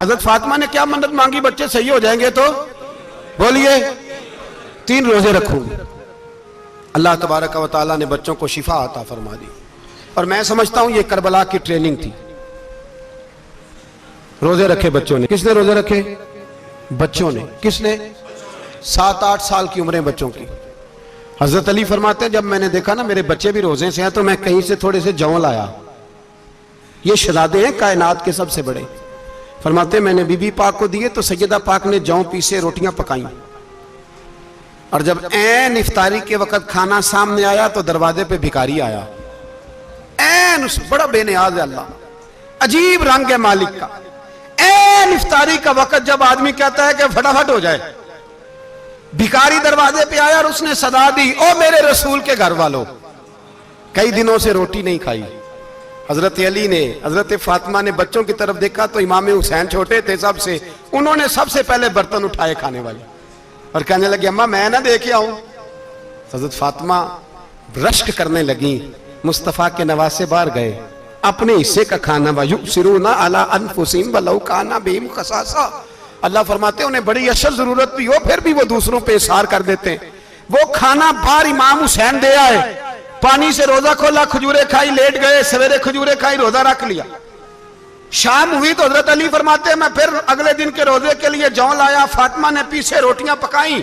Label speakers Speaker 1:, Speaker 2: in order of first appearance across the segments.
Speaker 1: हजरत फातिमा ने क्या मन्नत मांगी, बच्चे सही हो जाएंगे तो बोलिए 3 रोजे रखूंगी। अल्लाह तबारक व तआला ने बच्चों को शिफा अता फरमा दी। और मैं समझता हूं ये करबला की ट्रेनिंग थी। रोजे रखे बच्चों ने। किसने रोजे रखे? बच्चों ने। किसने? 7-8 साल की उम्रें बच्चों की। हजरत अली फरमाते हैं जब मैंने देखा ना मेरे बच्चे भी रोजे से हैं तो मैं कहीं से थोड़े से जौ लाया। ये शहजादे हैं कायनात के सबसे बड़े। फरमाते मैंने बीबी पाक को दिए तो सैयदा पाक ने जौ पीसे रोटियां पकाई, और जब ऐन इफ्तारी के वक्त खाना सामने आया तो दरवाजे पे भिखारी आया। ऐन उस बड़ा बेनियाज है अल्लाह, अजीब रंग है मालिक का। ऐन इफ्तारी का वक्त जब आदमी कहता है कि फटाफट हो जाए, भिखारी दरवाजे पे आया और उसने सदा दी, ओ मेरे रसूल के घर वालों, कई दिनों से रोटी नहीं खाई। हजरत अली ने, हजरत फातिमा ने बच्चों की तरफ देखा तो इमाम हुसैन छोटे थे सबसे, उन्होंने सबसे पहले बर्तन उठाए खाने वाले और कहने लगे अम्मा मैं ना दे के आऊं। हजरत फातिमा रश्क करने लगी। मुस्तफा के नवासे बाहर गए, अपने हिस्से का खाना वयुसिरूना अला अनफुसिहिम वलौ काना बिहिम खसासा। अल्लाह फरमाते उन्हें बड़ी अशद जरूरत भी हो फिर भी वो दूसरों पे इशार कर देते हैं। वो खाना बाहर इमाम हुसैन दे आए, पानी से रोजा खोला, खजूरें खाई, लेट गए, सवेरे खजूरें खाई, रोजा रख लिया। शाम हुई तो हजरत अली फरमाते मैं फिर अगले दिन के रोजे के लिए जौ लाया, फातिमा ने पीछे रोटियां पकाई।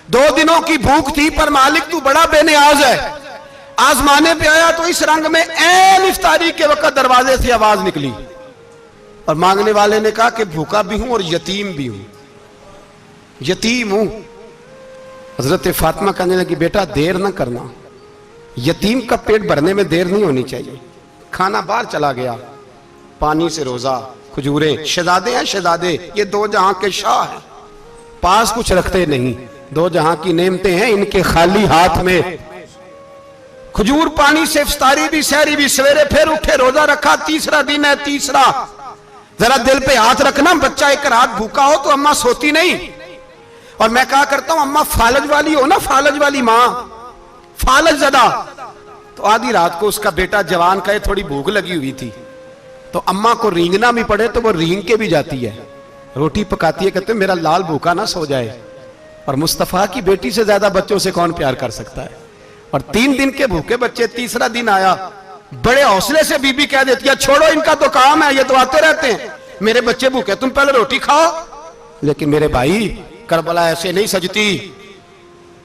Speaker 1: 2 दिनों की भूख थी पर मालिक तू बड़ा बेनियाज है। आजमाने पे आया तो इस रंग में ऐन इफ्तारी के वक्त दरवाजे से आवाज निकली और मांगने वाले ने कहा कि भूखा भी हूं और यतीम भी हूं, यतीम हूं। हजरत फातिमा कहने लगी बेटा देर ना करना, यतीम का पेट भरने में देर नहीं होनी चाहिए। खाना बाहर चला गया, पानी से रोजा, खजूरें। शहजादे हैं शहजादे, ये 2 जहां के शाह हैं, पास कुछ रखते नहीं, 2 जहां की नेमतें हैं इनके खाली हाथ में। खजूर पानी से इफ्तारी भी सहरी भी, सवेरे फिर उठे रोजा रखा, तीसरा दिन है, तीसरा। जरा दिल पे हाथ रखना, बच्चा एक रात भूखा हो तो अम्मा सोती नहीं। और मैं कहा करता हूं अम्मा फालज वाली हो ना, फालज वाली माँ, फालज ज़्यादा। तो आधी रात को उसका बेटा जवान का थोड़ी भूख लगी हुई थी तो अम्मा को रींगना भी पड़े तो वो रींग के भी जाती है, रोटी पकाती है, कहते मेरा लाल भूखा ना सो जाए। और मुस्तफा की बेटी से ज्यादा बच्चों से कौन प्यार कर सकता है। और 3 दिन के भूखे बच्चे, तीसरा दिन आया, बड़े हौसले से बीबी कह देती है छोड़ो इनका तो काम है, ये तो आते रहते हैं, मेरे बच्चे भूखे, तुम पहले रोटी खाओ। लेकिन मेरे भाई करबला ऐसे नहीं सजती।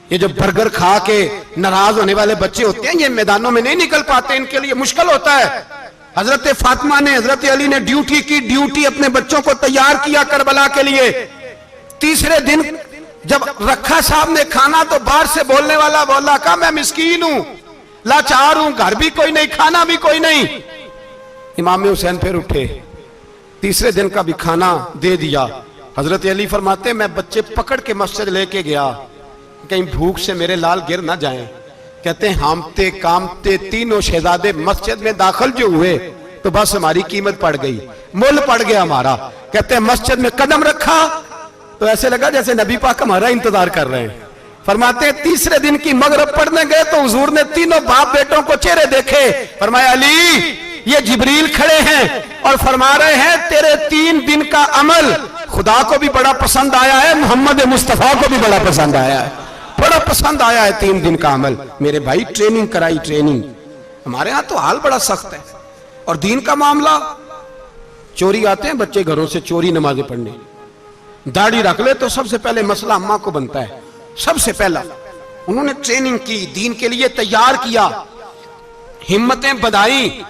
Speaker 1: ये जो बर्गर खा के नाराज होने वाले बच्चे होते हैं ये मैदानों में नहीं निकल पाते, इनके लिए मुश्किल होता है। हजरत फातिमा ने, हजरत अली ने ड्यूटी की, ड्यूटी अपने बच्चों को तैयार किया करबला के लिए। तीसरे दिन जब रखा सामने खाना तो बाहर से बोलने वाला बोला का मैं मिस्कीन हूं, लाचार हूं, घर भी कोई नहीं, खाना भी कोई नहीं। इमाम हुसैन फिर उठे, तीसरे दिन का भी खाना दे दिया। हजरत अली फरमाते मैं बच्चे पकड़ के मस्जिद लेके गया, कहीं भूख से मेरे लाल गिर ना जाएं। कहते हैं हामते कामते तीनों शहजादे मस्जिद में दाखिल जो हुए तो बस हमारी कीमत पड़ गई, मुल पड़ गया हमारा। कहते हैं मस्जिद में कदम रखा तो ऐसे लगा जैसे नबी पाक हमारा इंतजार कर रहे हैं। फरमाते हैं तीसरे दिन की मगरिब पढ़ने गए तो हुजूर ने तीनों बाप बेटों को चेहरे देखे। फरमाया अली ये जिब्रील खड़े हैं और फरमा रहे हैं तेरे 3 दिन का अमल खुदा को भी बड़ा पसंद आया है, मोहम्मद मुस्तफा को भी बड़ा पसंद आया है, बड़ा पसंद आया है 3 दिन का अमल। मेरे भाई ट्रेनिंग कराई, ट्रेनिंग। हमारे यहां तो हाल बड़ा सख्त है। और दीन का मामला, चोरी आते हैं बच्चे घरों से चोरी नमाजें पढ़ने, दाढ़ी रख ले तो सबसे पहले मसला अम्मा को बनता है। सबसे पहला उन्होंने ट्रेनिंग की, दीन के लिए तैयार किया, हिम्मतें बधाई।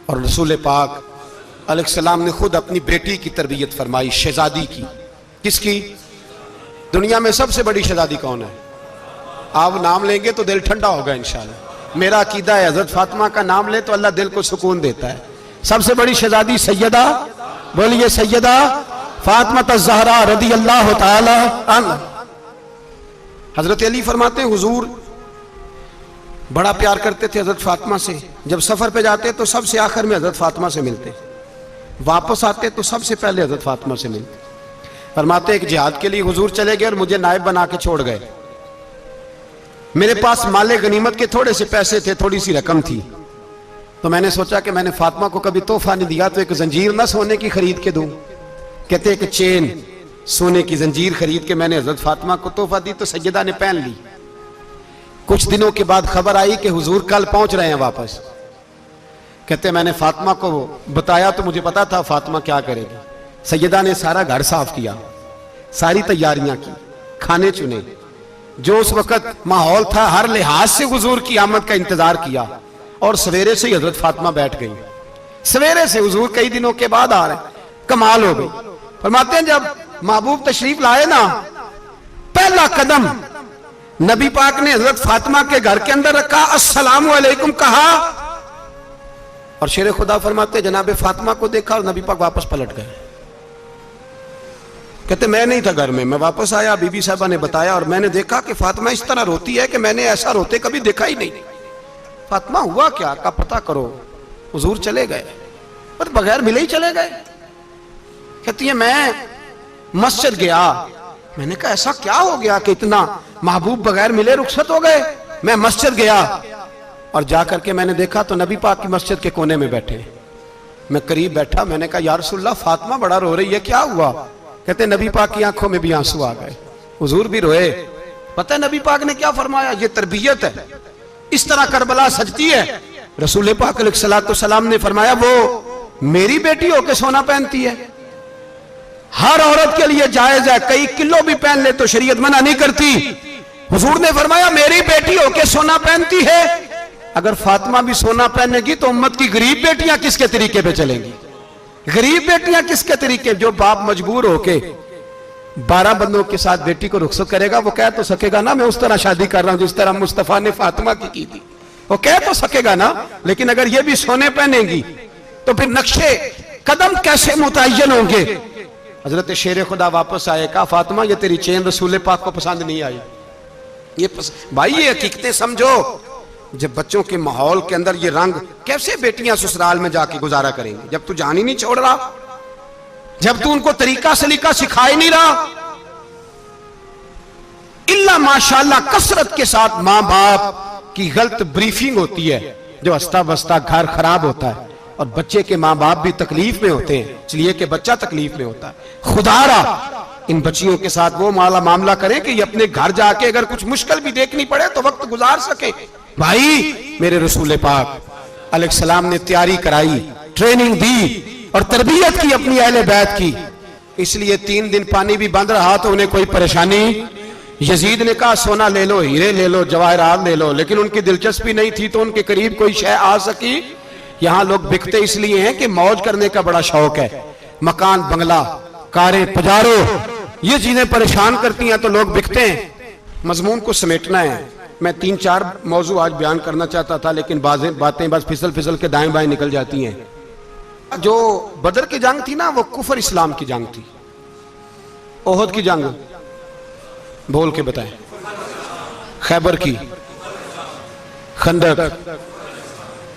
Speaker 1: और रसूल पाक अलैहिस्सलाम ने खुद अपनी बेटी की तरबियत फरमाई, शहजादी की। किसकी? दुनिया में सबसे बड़ी शहजादी कौन है? आप नाम लेंगे तो दिल ठंडा होगा इंशाल्लाह। मेरा अकीदा है हजरत फातिमा का नाम ले तो अल्लाह दिल को सुकून देता है। सबसे बड़ी शहजादी सैयदा, बोलिए सैयदा फातिमा ज़हरा रदी अल्लाह ताला अन्हा। हजरत अली फरमाते हुजूर बड़ा प्यार करते थे हजरत फातिमा से। जब सफर पे जाते तो सबसे आखिर में हजरत फातिमा से मिलते, वापस आते तो सबसे पहले हजरत फातिमा से मिलते। फरमाते एक जिहाद के लिए हुजूर चले गए और मुझे नायब बना के छोड़ गए। मेरे पास माले गनीमत के थोड़े से पैसे थे, थोड़ी सी रकम थी, तो मैंने सोचा कि मैंने फातिमा को कभी तोहफा नहीं दिया तो एक जंजीर ना सोने की खरीद के दूं। कहते कि चेन सोने की जंजीर खरीद के मैंने हजरत फातिमा को तोहफा दी तो सैयदा ने पहन ली। कुछ दिनों के बाद खबर आई कि हुजूर कल पहुंच रहे हैं वापस। कहते मैंने फातिमा को बताया तो मुझे पता था फातिमा क्या करेगी। सैयदा ने सारा घर साफ किया, सारी तैयारियां की, खाने चुने, जो उस वक्त माहौल था हर लिहाज से हुजूर की आमद का इंतजार किया। और सवेरे से ही हजरत फातिमा बैठ गई। सवेरे से हुजूर कई दिनों के बाद आ रहे, कमाल हो गई। फरमाते हैं जब महबूब तशरीफ लाए ना, पहला कदम नबी पाक ने हजरत फातिमा के घर के अंदर रखा, अस्सलाम वालेकुम कहा, और शेर खुदा फरमाते जनाबे फातिमा को देखा और नबी पाक वापस पलट गए। कहते मैं नहीं था घर में, मैं वापस आया, बीबी साहबा ने बताया और मैंने देखा कि फातिमा इस तरह रोती है कि मैंने ऐसा रोते कभी देखा ही नहीं। फातिमा हुआ क्या का पता करो। हुजूर चले गए पर बगैर मिले ही चले गए। कहती है मैं मस्जिद गया, मैंने कहा ऐसा क्या हो गया कि इतना महबूब बगैर मिले रुखसत हो गए। मैं मस्जिद गया और जाकर के मैंने देखा तो नबी पाक की मस्जिद के कोने में बैठे। मैं करीब बैठा, मैंने कहा या रसूलल्लाह फातिमा बड़ा रो रही है, क्या हुआ। कहते नबी पाक की आंखों में भी आंसू आ गए, हुजूर भी रोए। पता है नबी पाक ने क्या फरमाया, ये तरबियत है, इस तरह करबला सजती है। रसूल पाक अलैहिस्सलाम ने फरमाया वो मेरी बेटी होके सोना पहनती है, हर औरत के लिए जायज है, कई किलो भी पहन ले तो शरीयत मना नहीं करती। हुजूर ने फरमाया मेरी बेटी होके सोना पहनती है, अगर फातिमा भी सोना पहनेगी तो उम्मत की गरीब बेटियां किसके तरीके पे चलेंगी। गरीब बेटियां किसके तरीके, जो बाप मजबूर होके 12 बंदों के साथ बेटी को रुखसत करेगा वो कह तो सकेगा ना मैं उस तरह शादी कर रहा हूं जिस तरह मुस्तफा ने फातिमा की थी, वो कह तो सकेगा ना। लेकिन अगर ये भी सोने पहनेगी तो फिर नक्शे कदम कैसे मुतय्यन होंगे। हजरत शेर खुदा वापस आए, कहा फातिमा ये तेरी चेन रसूल पाक को पसंद नहीं आई। भाई ये हकीकतें समझो, जब बच्चों के माहौल के अंदर ये रंग, कैसे बेटियां ससुराल में जाके गुजारा करेंगी जब तू जान ही नहीं छोड़ रहा, जब तू उनको तरीका सलीका सिखा ही नहीं रहा। इल्ला माशाल्लाह कसरत के साथ मां बाप की गलत ब्रीफिंग होती है, जो हंसता बसता घर खराब होता है और बच्चे के मां बाप भी तकलीफ में होते हैं, इसलिए कि बच्चा तकलीफ में होता है। खुदारा इन बच्चियों के साथ वो मामला करें कि ये अपने घर जाके अगर कुछ मुश्किल भी देखनी पड़े तो वक्त गुजार सके। भाई मेरे रसूल पाक अलैहिस्सलाम ने तैयारी कराई, ट्रेनिंग दी और तरबियत की अपनी अहले बैत की, इसलिए 3 दिन पानी भी बंद रहा तो उन्हें कोई परेशानी। यजीद ने कहा सोना ले लो, हीरे ले लो, जवाहरात ले लो, लेकिन उनकी दिलचस्पी नहीं थी तो उनके करीब कोई शय आ सकी। यहां लोग बिकते इसलिए हैं कि मौज करने का बड़ा शौक है, मकान बंगला कारें पजारो ये चीजें परेशान करती हैं तो लोग बिकते हैं। मजमून को समेटना है, मैं 3-4 मौजू आज बयान करना चाहता था लेकिन बातें बस फिसल फिसल के दाएं बाएं निकल जाती हैं। जो बदर की जंग थी ना वो कुफर इस्लाम की जंग थी। ओहद की जंग बोल के बताएं, खैबर की, खंदक,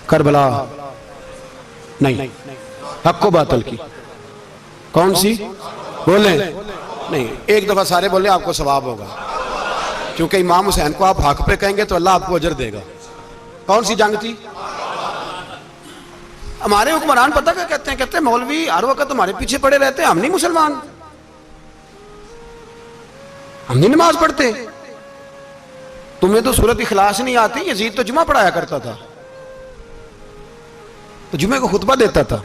Speaker 1: करबला नहीं, हक्को बातल की, कौन सी बोले नहीं, एक दफा सारे बोले आपको सवाब होगा, क्योंकि इमाम हुसैन को आप हक पे कहेंगे तो अल्लाह आपको अजर देगा। कौन सी जंग थी? हमारे हुक्मरान पता क्या कहते हैं, कहते हैं मौलवी हर वक्त तुम्हारे पीछे पड़े रहते हैं, हम नहीं मुसलमान, हम नहीं नमाज पढ़ते, तुम्हें तो सूरत इखलास नहीं आती। यजीद तो जुमा पढ़ाया करता था, तो जुमे को खुतबा देता था।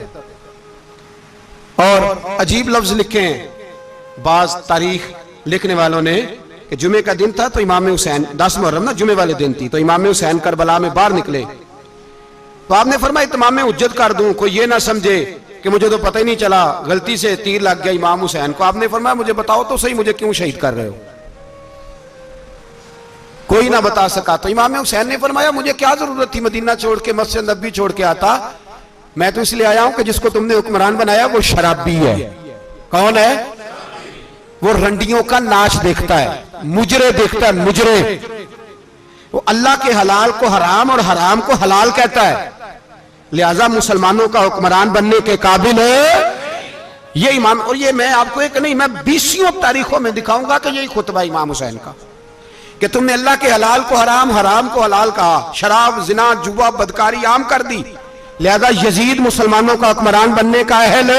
Speaker 1: और अजीब लफ्ज लिखे हैं बाज तारीख लिखने वालों ने कि जुमे का दिन था तो इमाम हुसैन, 10 मुहर्रम ना जुमे वाले दिन थी, तो इमाम हुसैन करबला में बाहर निकले तो आपने फरमाया इमाम हुज्जत कर दूं, कोई ये ना समझे कि मुझे तो पता ही नहीं चला, गलती से तीर लग गया इमाम हुसैन को। आपने फरमाया मुझे बताओ तो सही मुझे क्यों शहीद कर रहे हो। कोई ना बता सका तो इमाम हुसैन ने फरमाया मुझे क्या जरूरत थी मदीना छोड़ के मस्जिद नबी छोड़ के आता, मैं तो इसलिए आया हूं कि जिसको तुमने हुक्मरान बनाया वो शराबी है। कौन है? वो रंडियों का नाच देखता है, मुजरे देखता है, मुजरे। वो अल्लाह के हलाल को हराम और हराम को हलाल कहता है, लिहाजा मुसलमानों का हुक्मरान बनने के काबिल है ये इमाम। और ये मैं आपको एक नहीं, मैं 20 तारीखों में दिखाऊंगा कि यही खुतबा इमाम हुसैन का कि तुमने अल्लाह के हलाल को हराम, हराम को हलाल कहा, शराब, जिना, जुआ, बदकारी आम कर दी, लिहाजा यजीद मुसलमानों का हुक्मरान बनने का अहल